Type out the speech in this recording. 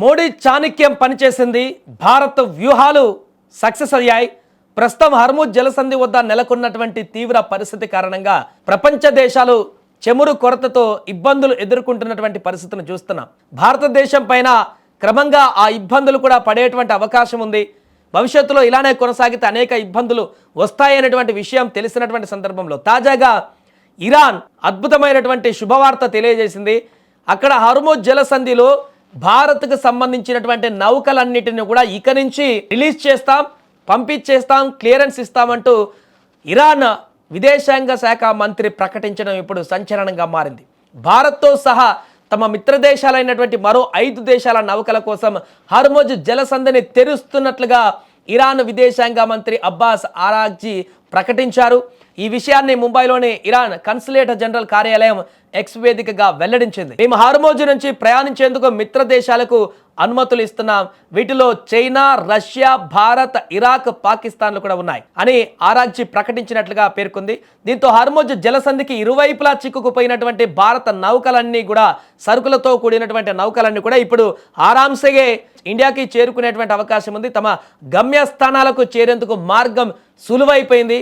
మోడీ చాణక్యం పనిచేసింది. భారత్ వ్యూహాలు సక్సెస్ అయ్యాయి. ప్రస్తుతం హర్ముజ్ జలసంధి వద్ద నెలకొన్నటువంటి తీవ్ర పరిస్థితి కారణంగా ప్రపంచ దేశాలు చెమురు కొరతతో ఇబ్బందులు ఎదుర్కొంటున్నటువంటి పరిస్థితిని చూస్తున్నాం. భారతదేశం పైన క్రమంగా ఆ ఇబ్బందులు కూడా పడేటువంటి అవకాశం ఉంది. భవిష్యత్తులో ఇలానే కొనసాగితే అనేక ఇబ్బందులు వస్తాయనేటువంటి విషయం తెలిసినటువంటి సందర్భంలో తాజాగా ఇరాన్ అద్భుతమైనటువంటి శుభవార్త తెలియజేసింది. అక్కడ హర్ముజ్ జలసంధిలో భారత్కు సంబంధించినటువంటి నౌకలన్నిటిని కూడా ఇక నుంచి రిలీజ్ చేస్తాం, పంపించేస్తాం, క్లియరెన్స్ ఇస్తామంటూ ఇరాన్ విదేశాంగ శాఖ మంత్రి ప్రకటించడం ఇప్పుడు సంచలనంగా మారింది. భారత్తో సహా తమ మిత్ర దేశాలైనటువంటి మరో 5 దేశాల నౌకల కోసం హర్ముజ్ జలసంధిని తెరుస్తున్నట్లుగా ఇరాన్ విదేశాంగ మంత్రి అబ్బాస్ ఆరాగ్జీ ప్రకటించారు. ఈ విషయాన్ని ముంబైలోని ఇరాన్ కన్సులేట్ జనరల్ కార్యాలయం ఎక్స్ వేదికగా వెల్లడించింది. మేము హర్ముజ్ నుంచి ప్రయాణించేందుకు మిత్ర దేశాలకు అనుమతులు ఇస్తున్నాం. వీటిలో చైనా, రష్యా, భారత్, ఇరాక్, పాకిస్తాన్లు కూడా ఉన్నాయి అని ఆరాగ్జీ ప్రకటించినట్లుగా పేర్కొంది. దీంతో హర్ముజ్ జలసంధికి ఇరువైపులా చిక్కుకుపోయినటువంటి భారత నౌకలన్నీ కూడా సరుకులతో కూడినటువంటి నౌకలన్నీ కూడా ఇప్పుడు ఆరాంసే ఇండియాకి చేరుకునేటువంటి అవకాశం ఉంది. తమ గమ్యస్థానాలకు చేరేందుకు మార్గం సులువైపోయింది.